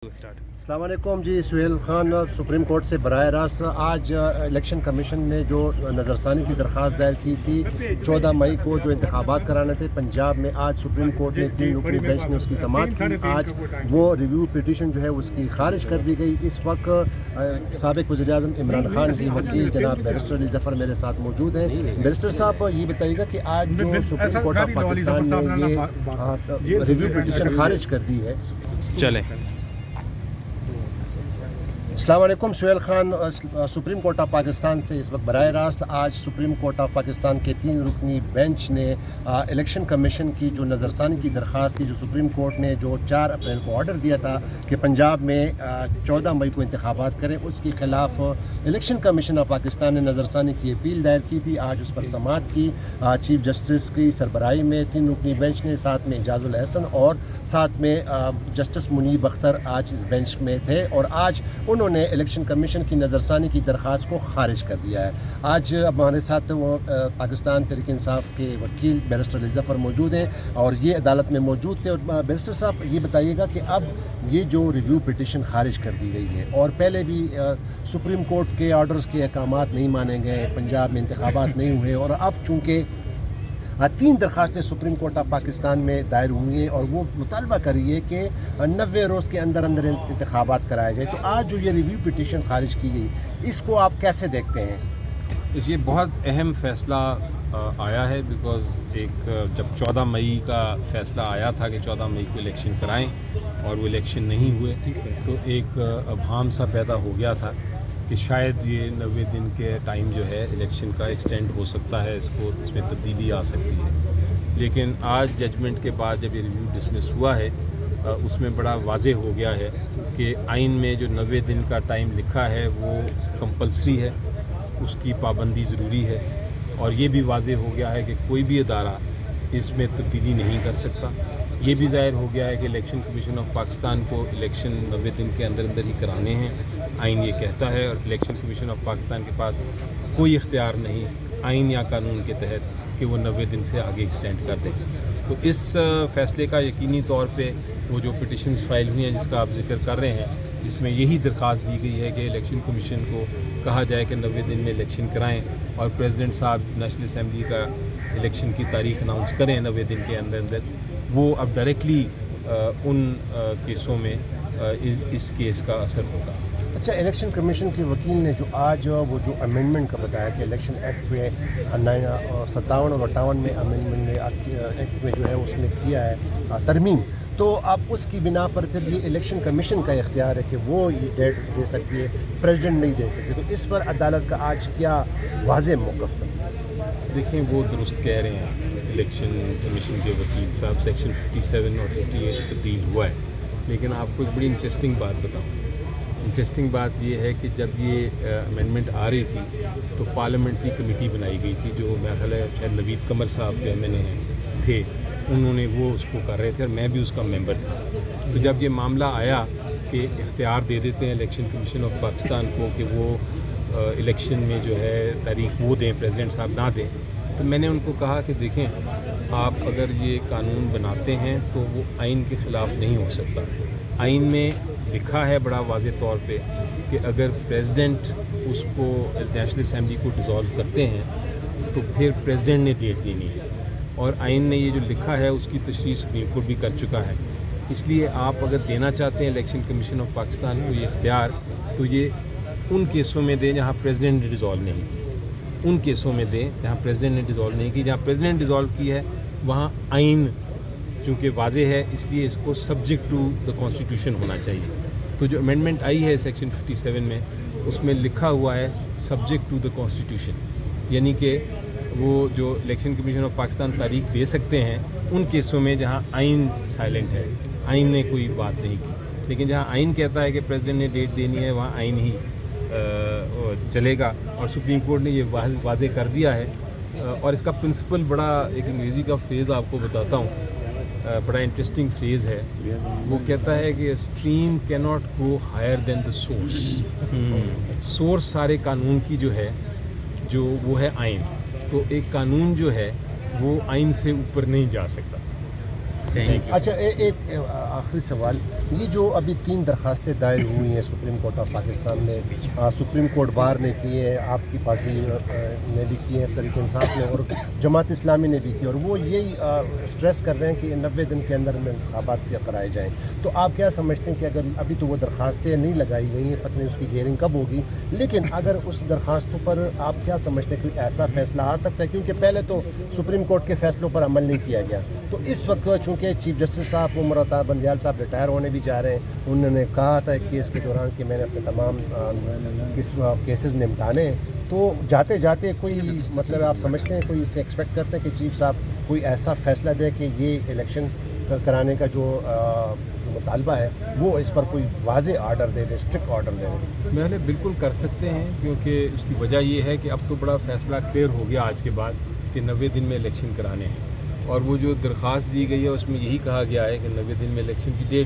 अस्सलाम वालेकुम जी। Suhail Khan supreme court से बराह रास्त आज इलेक्शन कमीशन ने जो नज़रसानी की दरख्वास्त दायर की थी 14 मई को जो इंतखाबात कराने थे पंजाब में, आज सुप्रीम कोर्ट ने 3 रुकनी बेंच ने उसकी समाअत की। आज वो रिव्यू पिटीशन जो है उसकी खारिज कर दी गई। इस वक्त साबिक़ वज़ीर-ए-आज़म इमरान खान की वकील जनाब बैरिस्टर अली ज़फ़र मेरे साथ मौजूद हैं। बैरिस्टर साहब, ये बताइएगा कि आज जो सुप्रीम कोर्ट ऑफ पाकिस्तान ने ये रिव्यू पिटीशन खारिज कर दी है। चलें। अस्सलाम वालेकुम। Suhail Khan supreme court of Pakistan से इस वक्त बराह रास्त आज सुप्रीम कोर्ट ऑफ पाकिस्तान के 3 रुकनी बेंच ने इलेक्शन कमीशन की जो नज़रसानी की दरख्वास्त थी, जो सुप्रीम कोर्ट ने जो 4 अप्रैल को ऑर्डर दिया था कि पंजाब में 14 मई को इंतखाबात करें, उसके ख़िलाफ़ इलेक्शन कमीशन ऑफ पाकिस्तान ने नज़रसानी की अपील दायर की थी। आज उस पर समाअत की चीफ जस्टिस की सरबराही में 3 रुकनी बेंच ने, साथ में एजाजुल एहसन और साथ में जस्टिस मुनीब अख्तर आज इस बेंच में थे और आज उन्होंने इलेक्शन कमीशन की नज़रसानी की दरख्वास्त को खारिज कर दिया है। आज हमारे साथ वो पाकिस्तान तहरीक इंसाफ के वकील बैरिस्टर अली ज़फ़र मौजूद हैं और ये अदालत में मौजूद थे। और बैरिस्टर साहब, ये बताइएगा कि अब ये जो रिव्यू पिटीशन खारिज कर दी गई है और पहले भी सुप्रीम कोर्ट के ऑर्डर्स के अहकामात नहीं माने गए, पंजाब में इंतखाबात नहीं हुए और अब चूँकि 3 दरख्वास्तें सुप्रीम कोर्ट ऑफ पाकिस्तान में दायर हुई हैं और वो मुतालबा कर रही है कि 90 रोज़ के अंदर अंदर इंतखाबात कराए जाए, तो आज जो ये रिव्यू पिटीशन खारिज की गई, इसको आप कैसे देखते हैं? ये बहुत अहम फ़ैसला आया है बिकॉज़ जब 14 मई का फ़ैसला आया था कि 14 मई को इलेक्शन कराएं और वो इलेक्शन नहीं हुए, तो एक अभाम सा पैदा हो गया था कि शायद ये 90 दिन के टाइम जो है इलेक्शन का एक्सटेंड हो सकता है, इसमें तब्दीली आ सकती है। लेकिन आज जजमेंट के बाद जब ये रिव्यू डिसमिस हुआ है, उसमें बड़ा वाज़े हो गया है कि आइन में जो 90 दिन का टाइम लिखा है वो कंपल्सरी है, उसकी पाबंदी ज़रूरी है। और ये भी वाज़े हो गया है कि कोई भी अदारा इसमें तब्दीली नहीं कर सकता। ये भी ज़ाहिर हो गया है कि इलेक्शन कमीशन ऑफ पाकिस्तान को इलेक्शन 90 दिन के अंदर अंदर ही कराने हैं, आइन ये कहता है। और इलेक्शन कमीशन ऑफ पाकिस्तान के पास कोई इख्तियार नहीं आइन या कानून के तहत कि वो 90 दिन से आगे एक्सटेंड कर दें। तो इस फ़ैसले का यकीनी तौर पे वो जो पिटिशन्स फाइल हुई हैं जिसका आप जिक्र कर रहे हैं, जिसमें यही दरख्वास्त दी गई है कि इलेक्शन कमीशन को कहा जाए कि 90 दिन में इलेक्शन कराएं और प्रेसिडेंट साहब नेशनल असम्बली का इलेक्शन की तारीख अनाउंस करें 90 दिन के अंदर अंदर, वो अब डायरेक्टली उन केसों में इस केस का असर होगा। अच्छा, इलेक्शन कमीशन के वकील ने जो आज वो जो अमेंडमेंट का बताया कि इलेक्शन एक्ट में 57 और 58 में अमेंडमेंट एक्ट में जो है उसमें किया है तरमीम, तो अब उसकी बिना पर फिर ये इलेक्शन कमीशन का इख्तियार है कि वो ये डेट दे सकती है, प्रेसिडेंट नहीं दे सकते। तो इस पर अदालत का आज क्या वाज़ेह मौक़िफ़ था? देखें, वो दुरुस्त कह रहे हैं इलेक्शन कमीशन के वकील साहब, सेक्शन 57 और 58 तब्दील हुआ है। लेकिन आपको एक बड़ी इंटरेस्टिंग बात बताऊँ। इंटरेस्टिंग बात ये है कि जब ये अमेंडमेंट आ रही थी तो पार्लियामेंट्री कमेटी बनाई गई थी, जो मेरा ख्याल है शायद नवीद कमर साहब जो MNA थे, उन्होंने वो उसको कर रहे थे और मैं भी उसका मेंबर था। तो जब ये मामला आया कि इख्तियार दे देते हैं इलेक्शन कमीशन ऑफ पाकिस्तान को कि वो इलेक्शन में जो है तारीख वो दें, प्रेसिडेंट साहब ना दें, तो मैंने उनको कहा कि देखें, आप अगर ये कानून बनाते हैं तो वो आइन के ख़िलाफ़ नहीं हो सकता। आइन में लिखा है बड़ा वाज़े तौर पे कि अगर प्रेसिडेंट उसको नेशनल असम्बली को डिज़ोल्व करते हैं तो फिर प्रेसिडेंट ने डेट देनी है। और आइन ने ये जो लिखा है उसकी तशरीह सुप्रीम कोर्ट भी कर चुका है। इसलिए आप अगर देना चाहते हैं इलेक्शन कमीशन ऑफ पाकिस्तान को ये इख्तियार, तो ये उन केसों में दें जहाँ प्रेसिडेंट ने डिज़ोल्व नहीं की, उन केसों में दें जहाँ प्रेसिडेंट ने डिज़ोल्व नहीं की। जहाँ प्रेसिडेंट डिज़ोल्व की है वहाँ आइन चूँकि वाज़े है, इसलिए इसको सब्जेक्ट टू द कॉन्स्टिट्यूशन होना चाहिए। तो जो अमेंडमेंट आई है सेक्शन 57 में, उसमें लिखा हुआ है सब्जेक्ट टू द कॉन्स्टिट्यूशन, यानी कि वो जो इलेक्शन कमीशन ऑफ पाकिस्तान तारीख दे सकते हैं उन केसों में जहाँ आइन साइलेंट है, आइन ने कोई बात नहीं की। लेकिन जहाँ आइन कहता है कि प्रेसिडेंट ने डेट देनी है, वहाँ आइन ही चलेगा। और सुप्रीम कोर्ट ने ये वाज़े कर दिया है। और इसका प्रिंसिपल बड़ा, एक अंग्रेज़ी का फ्रेज़ आपको बताता हूँ, बड़ा इंटरेस्टिंग फ्रेज़ है। वो कहता है कि stream can not go higher than the source. Source सारे कानून की जो है, जो वो है आइन। तो एक कानून जो है वो आइन से ऊपर नहीं जा सकता। अच्छा, एक आखिरी सवाल, یہ جو ابھی 3 درخواستیں دائر ہوئی ہیں سپریم کورٹ آف پاکستان میں، سپریم کورٹ بار نے کی ہے، آپ کی پارٹی نے بھی کی ہے، تحریک انصاف نے، اور جماعت اسلامی نے بھی کی، اور وہ یہی اسٹریس کر رہے ہیں کہ 90 دن کے اندر انتخابات کرائے جائیں. تو آپ کیا سمجھتے ہیں کہ اگر ابھی تو وہ درخواستیں نہیں لگائی گئی ہیں، پتہ نہیں اس کی ہیئرنگ کب ہوگی، لیکن اگر اس درخواستوں پر آپ کیا سمجھتے ہیں کہ ایسا فیصلہ آ سکتا ہے؟ کیونکہ پہلے تو سپریم کورٹ کے فیصلوں پر عمل نہیں کیا گیا. تو اس وقت چونکہ چیف جسٹس صاحب عمر عطا بندیال صاحب ریٹائر ہونے بھی جا رہے ہیں، انہوں نے کہا تھا ایک کیس کے دوران کہ میں نے اپنے تمام کیسز نمٹانے ہیں. تو جاتے جاتے کوئی مطلب آپ سمجھتے ہیں، کوئی اس سے ایکسپیکٹ کرتے ہیں کہ چیف صاحب کوئی ایسا فیصلہ دے کہ یہ الیکشن کرانے کا جو مطالبہ ہے وہ اس پر کوئی واضح آرڈر دے دے، اسٹرکٹ آرڈر دے دے؟ میں بالکل کر سکتے ہیں، کیونکہ اس کی وجہ یہ ہے کہ اب تو بڑا فیصلہ کلیئر ہو گیا آج کے بعد کہ 90 دن میں الیکشن کرانے ہیں، اور وہ جو درخواست دی گئی ہے اس میں یہی کہا گیا ہے کہ 90 دن میں الیکشن کی ڈیٹ